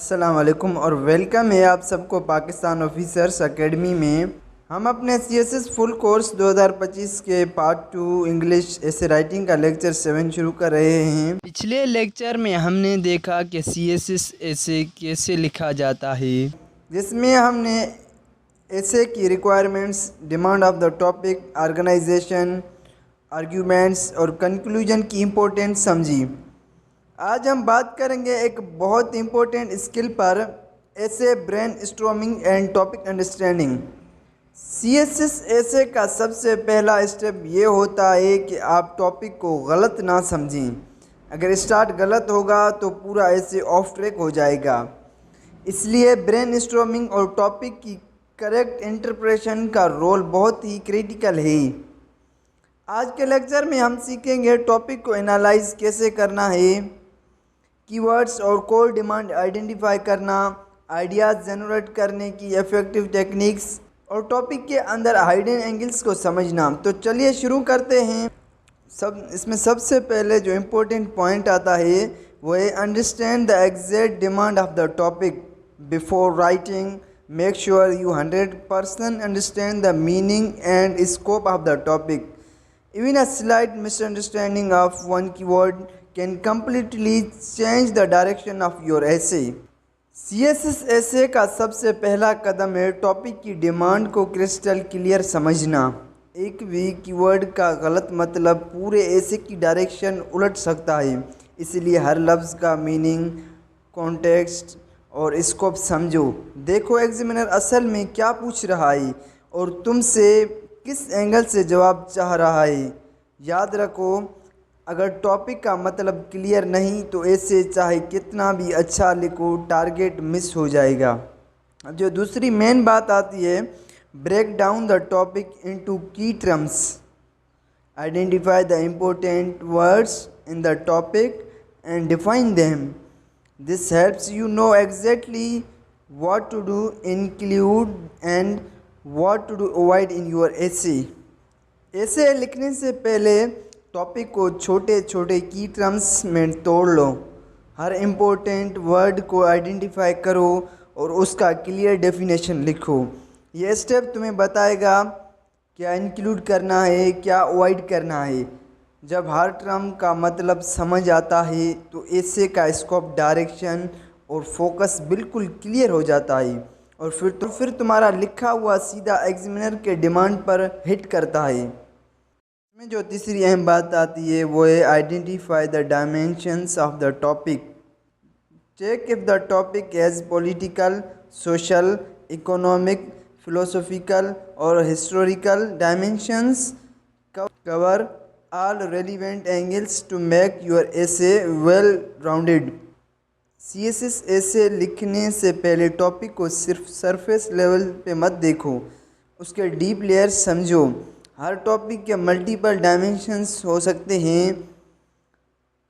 अस्सलाम वालेकुम और वेलकम है आप सबको पाकिस्तान ऑफिसर्स एकेडमी में। हम अपने CSS फुल कोर्स 2025 के पार्ट 2 इंग्लिश ऐसे राइटिंग का लेक्चर 7 शुरू कर रहे हैं। पिछले लेक्चर में हमने देखा कि CSS ऐसे कैसे लिखा जाता है, जिसमें हमने ऐसे की requirements, demand of the topic, organisation, arguments और कंक्लूजन की इम्पोर्टेंस समझी। आज हम बात करेंगे एक बहुत इम्पोर्टेंट स्किल पर, ऐसे brain storming and topic understanding. CSS ऐसे का सबसे पहला स्टेप ये होता है कि आप टॉपिक को गलत ना समझें। अगर स्टार्ट गलत होगा तो पूरा ऐसे ऑफ ट्रैक हो जाएगा। इसलिए ब्रेन स्टॉर्मिंग और टॉपिक की करेक्ट इंटरप्रेशन का रोल बहुत ही क्रिटिकल है। आज के लेक्चर में हम सीखेंगे टॉपिक को एनालाइज कैसे करना है, कीवर्ड्स और कोर डिमांड आइडेंटिफाई करना, आइडियाज़ जनरेट करने की इफ़ेक्टिव टेक्निक्स और टॉपिक के अंदर हाइडन एंगल्स को समझना। तो चलिए शुरू करते हैं। इसमें सबसे पहले जो इम्पोर्टेंट पॉइंट आता है वो है understand the exact demand of the topic before writing. Make sure you 100% understand the meaning and scope of the topic. Even a slight misunderstanding of one keyword can completely change the direction of your essay. CSS essay का सबसे पहला कदम है topic की demand को crystal clear समझना। एक भी keyword का गलत मतलब पूरे essay की डायरेक्शन उलट सकता है, इसलिए हर लफ्ज़ का मीनिंग, कॉन्टेक्स्ट और स्कोप समझो। देखो एग्जामिनर असल में क्या पूछ रहा है और तुमसे किस एंगल से जवाब चाह रहा है। याद रखो, अगर टॉपिक का मतलब क्लियर नहीं तो ऐसे चाहे कितना भी अच्छा लिखो, टारगेट मिस हो जाएगा। अब जो दूसरी मेन बात आती है, break down the topic into key terms. Identify the important words in the topic and define them. This helps you know exactly what to do include and What to do avoid in your essay। ऐसे लिखने से पहले topic को छोटे छोटे की terms में तोड़ लो। हर इम्पोर्टेंट वर्ड को आइडेंटिफाई करो और उसका क्लियर डेफिनेशन लिखो। ये स्टेप तुम्हें बताएगा क्या इंक्लूड करना है, क्या अवॉइड करना है। जब हर टर्म का मतलब समझ आता है तो essay का स्कोप, डायरेक्शन और फोकस बिल्कुल क्लियर हो जाता है और फिर तुम्हारा लिखा हुआ सीधा एग्जामिनर के डिमांड पर हिट करता है। इसमें जो तीसरी अहम बात आती है वो है identify the dimensions of the topic. Check if the topic has political, social, economic, philosophical और historical dimensions. Cover all relevant angles to make your essay well rounded. CSS ऐसे लिखने से पहले टॉपिक को सिर्फ सरफेस लेवल पे मत देखो, उसके डीप लेयर्स समझो। हर टॉपिक के मल्टीपल डायमेंशंस हो सकते हैं,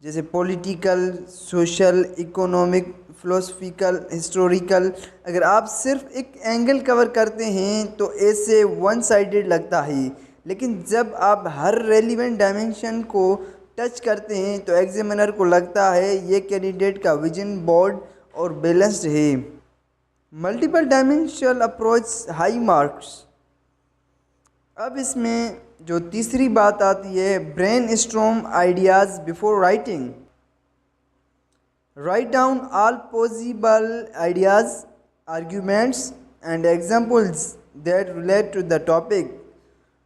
जैसे political, social, economic, philosophical, historical. अगर आप सिर्फ एक एंगल कवर करते हैं तो ऐसे वन साइडेड लगता है, लेकिन जब आप हर रेलिवेंट डायमेंशन को टच करते हैं तो एग्जामिनर को लगता है ये कैंडिडेट का विजन बोर्ड और बैलेंस्ड है। Multiple dimensional approach high marks. अब इसमें जो तीसरी बात आती है, brainstorm ideas before writing. Write down all possible ideas, arguments and examples that relate to the topic.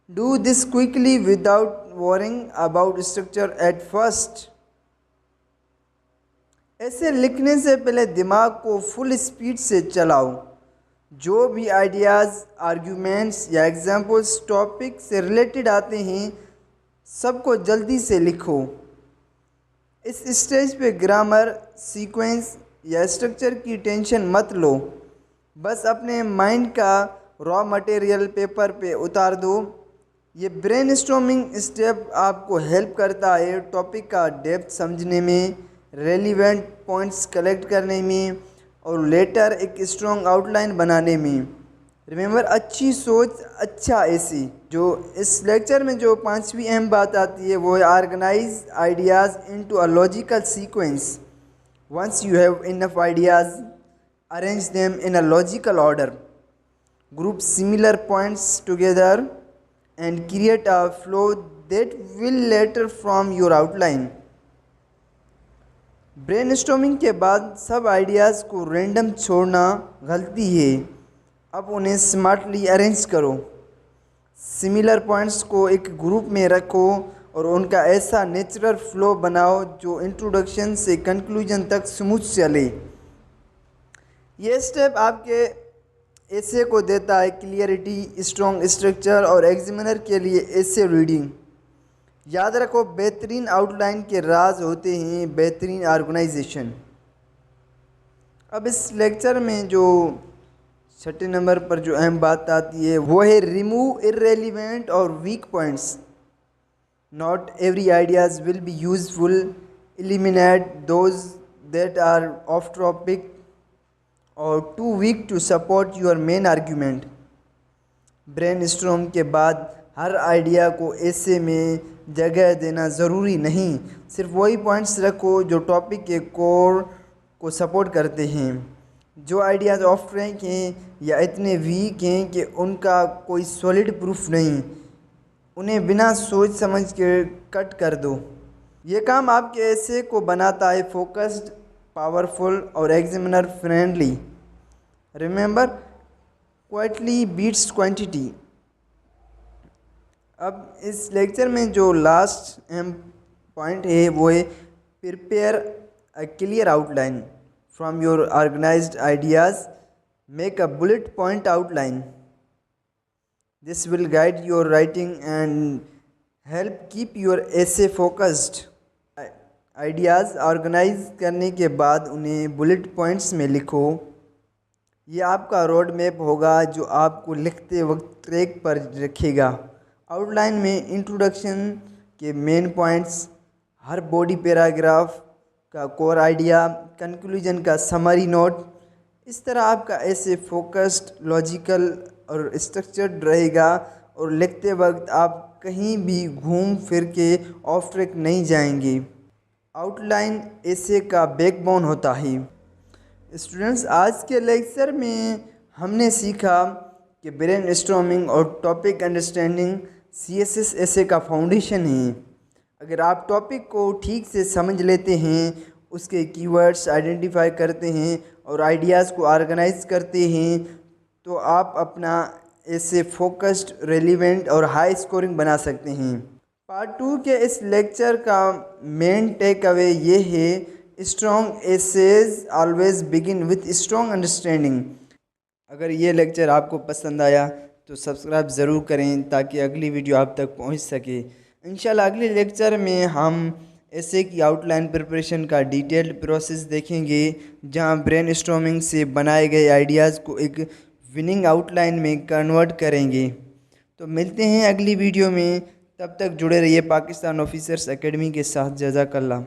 Do this quickly without worrying about structure at first। ऐसे लिखने से पहले दिमाग को फुल स्पीड से चलाओ। जो भी आइडियाज़, आर्ग्यूमेंट्स या एग्जाम्पल्स टॉपिक से रिलेटेड आते हैं सबको जल्दी से लिखो। इस स्टेज पे ग्रामर, सीक्वेंस या स्ट्रक्चर की टेंशन मत लो, बस अपने माइंड का रॉ मटेरियल पेपर पे उतार दो। ये ब्रेन स्टॉर्मिंग स्टेप आपको हेल्प करता है टॉपिक का डेप्थ समझने में, रेलिवेंट पॉइंट्स कलेक्ट करने में और लेटर एक स्ट्रॉन्ग आउटलाइन बनाने में। रिमेंबर, अच्छी सोच अच्छा ऐसी। जो इस लेक्चर में जो पांचवी अहम बात आती है वो है organise ideas into a logical sequence. Once you have enough ideas arrange them in a logical order, group similar points together and create a flow that will later form your outline. Brainstorming के बाद सब ideas को random छोड़ना गलती है। अब उन्हें smartly arrange करो। सिमिलर पॉइंट्स को एक ग्रुप में रखो और उनका ऐसा नेचुरल फ्लो बनाओ जो इंट्रोडक्शन से कंक्लूजन तक स्मूथ चले। ये स्टेप आपके एसे को देता है क्लियरिटी, स्ट्रॉन्ग स्ट्रक्चर और एग्जामिनर के लिए एसे रीडिंग। याद रखो, बेहतरीन आउटलाइन के राज होते हैं बेहतरीन ऑर्गेनाइजेशन। अब इस लेक्चर में जो 6 नंबर पर जो अहम बात आती है वो है रिमूव इर्रेलीवेंट और weak points. Not every ideas will be useful, eliminate those that are off topic और too weak to support your main argument. Brainstorm के बाद हर आइडिया को ऐसे में जगह देना ज़रूरी नहीं, सिर्फ वही पॉइंट्स रखो जो टॉपिक के कोर को सपोर्ट करते हैं। जो आइडियाज़ ऑफ ट्रैक हैं या इतने वीक हैं कि उनका कोई सॉलिड प्रूफ नहीं, उन्हें बिना सोच समझ के कट कर दो। ये काम आपके ऐसे को बनाता है फोकस्ड, पावरफुल और एग्जामिनर फ्रेंडली। रिमेंबर, क्वाइटली बीट्स क्वांटिटी। अब इस लेक्चर में जो लास्ट अहम पॉइंट है वो है prepare a clear outline from your organised ideas, make a bullet point outline. This will guide your writing and help keep your essay focused. Ideas organise करने के बाद उन्हें बुलेट पॉइंट्स में लिखो। ये आपका रोड मैप होगा जो आपको लिखते वक्त ट्रैक पर रखेगा। आउटलाइन में इंट्रोडक्शन के मेन पॉइंट्स, हर बॉडी पैराग्राफ का कोर आइडिया, कंक्लूजन का समरी नोट। इस तरह आपका ऐसे फोकस्ड, लॉजिकल और स्ट्रक्चर्ड रहेगा और लिखते वक्त आप कहीं भी घूम फिर के ऑफ ट्रैक नहीं जाएंगे। आउटलाइन ऐसे का बैकबोन होता है। स्टूडेंट्स, आज के लेक्चर में हमने सीखा कि ब्रेनस्टॉर्मिंग और टॉपिक अंडरस्टैंडिंग CSS ऐसे का फाउंडेशन है। अगर आप टॉपिक को ठीक से समझ लेते हैं, उसके कीवर्ड्स आइडेंटिफाई करते हैं और आइडियाज़ को ऑर्गेनाइज करते हैं, तो आप अपना ऐसे फोकस्ड, रेलिवेंट और हाई स्कोरिंग बना सकते हैं। पार्ट 2 के इस लेक्चर का मेन टेक अवे ये है, strong essays always begin with strong understanding. अगर ये लेक्चर आपको पसंद आया तो सब्सक्राइब ज़रूर करें ताकि अगली वीडियो आप तक पहुंच सके। इंशाल्लाह अगले लेक्चर में हम ऐसे की आउटलाइन प्रिपरेशन का डिटेल्ड प्रोसेस देखेंगे, जहां ब्रेनस्टॉर्मिंग से बनाए गए आइडियाज़ को एक विनिंग आउटलाइन में कन्वर्ट करेंगे। तो मिलते हैं अगली वीडियो में, तब तक जुड़े रहिए पाकिस्तान ऑफिसर्स एकेडमी के साथ। जज़ाकल्लाह।